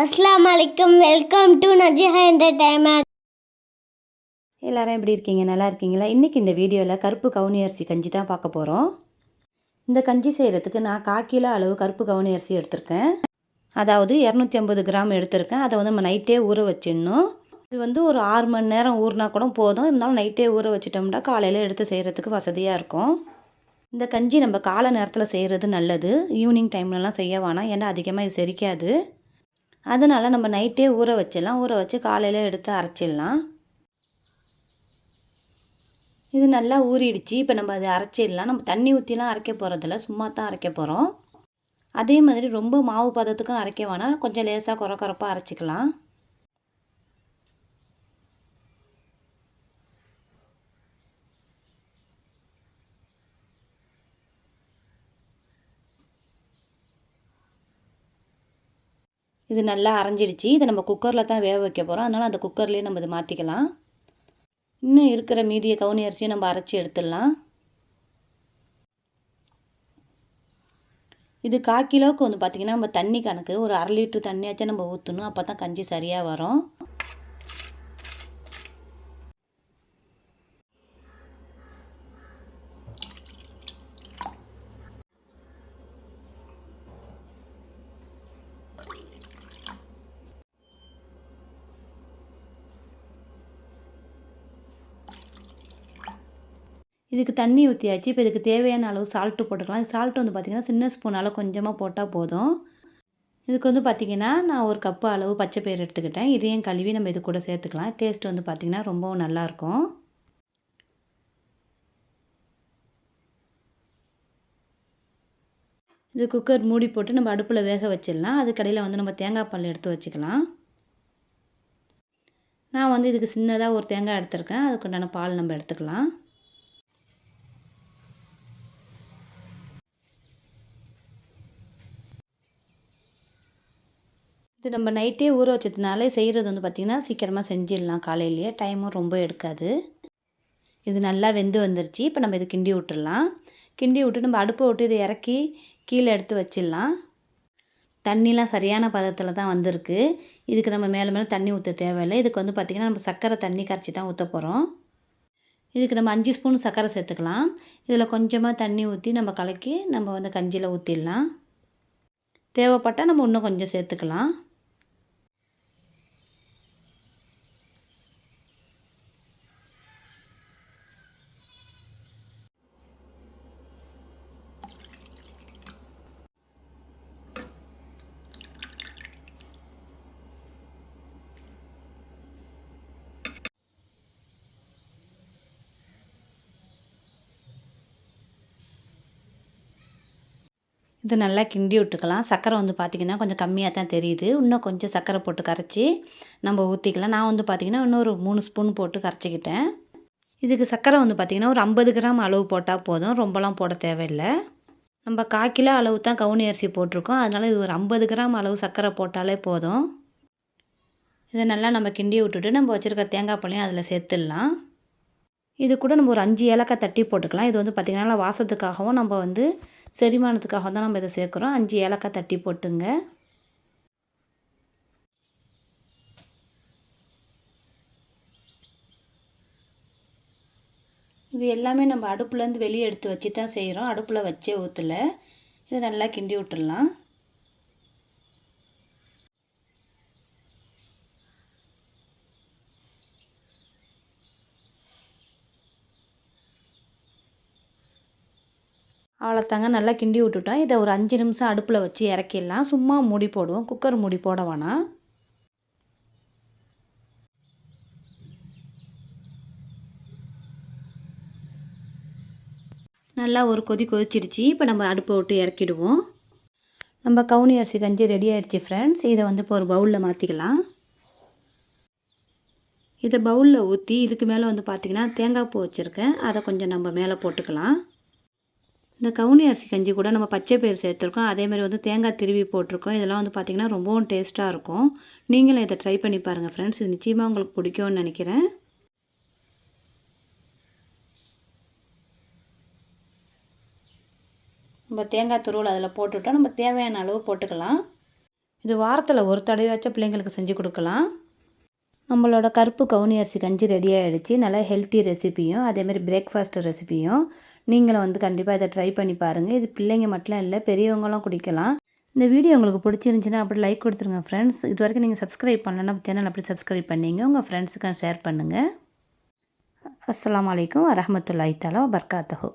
அஸ்ஸலாமு அலைக்கும். Welcome to Najiha entertainment. எல்லாரும் எப்படி இருக்கீங்க? நல்லா இருக்கீங்களா? இன்றைக்கி இந்த வீடியோவில் கருப்பு கவுனி அரிசி கஞ்சி தான் பார்க்க போகிறோம். இந்த கஞ்சி செய்கிறதுக்கு நான் 1/4 கிலோ அளவு கருப்பு கவுனி அரிசி எடுத்திருக்கேன். அதாவது 250 கிராம் எடுத்திருக்கேன். அதை நம்ம நைட்டே ஊற வச்சிடணும். இது ஒரு 6 மணி நேரம் ஊறினா கூட போதும். இருந்தாலும் நைட்டே ஊற வச்சிட்டோம்னா காலையில் எடுத்து செய்கிறதுக்கு வசதியாக இருக்கும். இந்த கஞ்சி நம்ம காலை நேரத்தில் செய்கிறது நல்லது. ஈவினிங் டைம்லலாம் செய்ய வேணாம், ஏன்னா அதிகமாக இது செரிக்காது. அதனால் நம்ம நைட்டே ஊற வச்சிடலாம். ஊற வச்சு காலையில் எடுத்து அரைச்சிடலாம். இது நல்லா ஊறிடுச்சு. இப்போ நம்ம அதை அரைச்சிடலாம். நம்ம தண்ணி ஊற்றிலாம் அரைக்க போகிறதில்ல, சும்மா தான் அரைக்க போகிறோம். அதே மாதிரி ரொம்ப மாவு பதத்துக்கும் அரைக்க வேணாம், கொஞ்சம் லேசாக கொரப்பாக அரைச்சிக்கலாம். இது நல்லா அரைஞ்சிடுச்சு. இதை நம்ம குக்கரில் தான் வேக வைக்க போகிறோம். அதனால் அந்த குக்கர்லேயே நம்ம இதை மாற்றிக்கலாம். இன்னும் இருக்கிற மீதியை கவுனி அரிசியை நம்ம அரைச்சி எடுத்துடலாம். இது 1/4 கிலோவுக்கு பார்த்திங்கன்னா நம்ம தண்ணி கணக்கு ஒரு 1/2 லிட்டர் தண்ணியாச்சும் நம்ம ஊற்றணும். அப்போ தான் கஞ்சி சரியாக வரும். இதுக்கு தண்ணி ஊற்றியாச்சு. இப்போ இதுக்கு தேவையான அளவு சால்ட்டு போட்டுக்கலாம். சால்ட்டு பார்த்திங்கன்னா சின்ன ஸ்பூனால் கொஞ்சமாக போட்டால் போதும். இதுக்கு பார்த்திங்கன்னா நான் 1 கப்பு அளவு பச்சை பயிறு எடுத்துக்கிட்டேன். இதையும் கழுவி நம்ம இது கூட சேர்த்துக்கலாம். டேஸ்ட் பார்த்திங்கன்னா ரொம்பவும் நல்லாயிருக்கும். இது குக்கர் மூடி போட்டு நம்ம அடுப்பில் வேக வச்சிடலாம். அதுக்கடையில் நம்ம தேங்காய் பால் எடுத்து வச்சுக்கலாம். நான் இதுக்கு சின்னதாக ஒரு தேங்காய் எடுத்துருக்கேன். அதுக்குண்டான பால் நம்ம எடுத்துக்கலாம். இது நம்ம நைட்டே ஊற வச்சதுனால செய்கிறது பார்த்திங்கன்னா சீக்கிரமாக செஞ்சிடலாம். காலையிலேயே டைமும் ரொம்ப எடுக்காது. இது நல்லா வெந்து வந்துருச்சு. இப்போ நம்ம இது கிண்டி விட்டுடலாம். கிண்டி விட்டு நம்ம அடுப்பை விட்டு இதை இறக்கி கீழே எடுத்து வச்சிடலாம். தண்ணிலாம் சரியான பதத்தில் தான் வந்திருக்கு. இதுக்கு நம்ம மேலே மேலே தண்ணி ஊற்ற தேவையில்லை. இதுக்கு பார்த்திங்கன்னா நம்ம சர்க்கரை தண்ணி கரைச்சி தான் ஊற்ற போகிறோம். இதுக்கு நம்ம 5 ஸ்பூன் சர்க்கரை சேர்த்துக்கலாம். இதில் கொஞ்சமாக தண்ணி ஊற்றி நம்ம கலக்கி நம்ம கஞ்சியில் ஊற்றிடலாம். தேவைப்பட்டால் நம்ம இன்னும் கொஞ்சம் சேர்த்துக்கலாம். இது நல்லா கிண்டி விட்டுக்கலாம். சர்க்கரை பார்த்திங்கன்னா கொஞ்சம் கம்மியாக தான் தெரியுது. இன்னும் கொஞ்சம் சர்க்கரை போட்டு கரைச்சி நம்ம ஊற்றிக்கலாம். நான் பார்த்திங்கன்னா இன்னும் ஒரு 3 ஸ்பூன் போட்டு கரைச்சிக்கிட்டேன். இதுக்கு சர்க்கரை பார்த்திங்கன்னா ஒரு 50 கிராம் அளவு போட்டால் போதும். ரொம்பலாம் போட தேவையில்லை. நம்ம 1/4 கிலோ அளவு தான் கவுனி அரிசி போட்டிருக்கோம். அதனால் இது ஒரு 50 கிராம் அளவு சர்க்கரை போட்டாலே போதும். இதை நல்லா நம்ம கிண்டி விட்டுட்டு நம்ம வச்சுருக்க தேங்காய் பாலையும் அதில் சேர்த்துடலாம். இது கூட நம்ம ஒரு 5 ஏலக்காய் தட்டி போட்டுக்கலாம். இது பார்த்திங்கன்னா வாசத்துக்காகவும் நம்ம செரிமானத்துக்காக தான் நம்ம இதை சேர்க்குறோம். 5 ஏலக்காய் தட்டி போட்டுங்க. இது எல்லாமே நம்ம அடுப்புலேருந்து வெளியே எடுத்து வச்சு தான் செய்கிறோம். அடுப்பில் வச்சே ஊற்றல. இதை நல்லா கிண்டி விட்டுடலாம். அவ்வளோத்தாங்க, நல்லா கிண்டி விட்டுட்டோம். இதை ஒரு 5 நிமிஷம் அடுப்பில் வச்சு இறக்கிடலாம். சும்மா மூடி போடுவோம், குக்கர் மூடி போட வேணாம். நல்லா ஒரு கொதி கொதிச்சிடுச்சு. இப்போ நம்ம அடுப்பை விட்டு இறக்கிடுவோம். நம்ம கவுனி அரிசி கஞ்சி ரெடி ஆகிடுச்சு ஃப்ரெண்ட்ஸ். இதை இப்போ ஒரு பவுலில் மாற்றிக்கலாம். இதை பவுலில் ஊற்றி இதுக்கு மேலே பார்த்திங்கன்னா தேங்காய் பூ வச்சுருக்கேன். அதை கொஞ்சம் நம்ம மேலே போட்டுக்கலாம். இந்த கவுனி அரிசி கஞ்சி கூட நம்ம பச்சை பயிறு சேர்த்துருக்கோம். அதேமாதிரி தேங்காய் திருவி போட்டிருக்கோம். இதெல்லாம் பார்த்திங்கன்னா ரொம்பவும் டேஸ்ட்டாக இருக்கும். நீங்களும் இதை ட்ரை பண்ணி பாருங்கள் ஃப்ரெண்ட்ஸ். இது நிச்சயமாக உங்களுக்கு பிடிக்கும்னு நினைக்கிறேன். நம்ம தேங்காய் துருவல் அதில் போட்டுவிட்டோம். நம்ம தேவையான அளவு போட்டுக்கலாம். இது வாரத்தில் ஒரு தடவையாச்சும் பிள்ளைங்களுக்கு செஞ்சு கொடுக்கலாம். நம்மளோட கருப்பு கவுனி அரிசி கஞ்சி ரெடி ஆகிடுச்சு. நல்லா ஹெல்த்தி ரெசிபியும் அதேமாதிரி பிரேக்ஃபாஸ்ட் ரெசிபியும் நீங்களும் வந்து கண்டிப்பாக இதை ட்ரை பண்ணி பாருங்கள். இது பிள்ளைங்க மட்டும் இல்லை, பெரியவங்களும் குடிக்கலாம். இந்த வீடியோ உங்களுக்கு பிடிச்சிருந்துச்சின்னா அப்படி லைக் கொடுத்துருங்க ஃப்ரெண்ட்ஸ். இது வரைக்கும் நீங்கள் சப்ஸ்கிரைப் பண்ணலன்னா சேனல் அப்படி சப்ஸ்கிரைப் பண்ணிங்க. உங்கள் ஃப்ரெண்ட்ஸுக்கும் ஷேர் பண்ணுங்கள். அஸ்ஸலாமு அலைக்கும் வரஹ்மத்துல்லாஹி தஆலா வபரகாத்துஹு.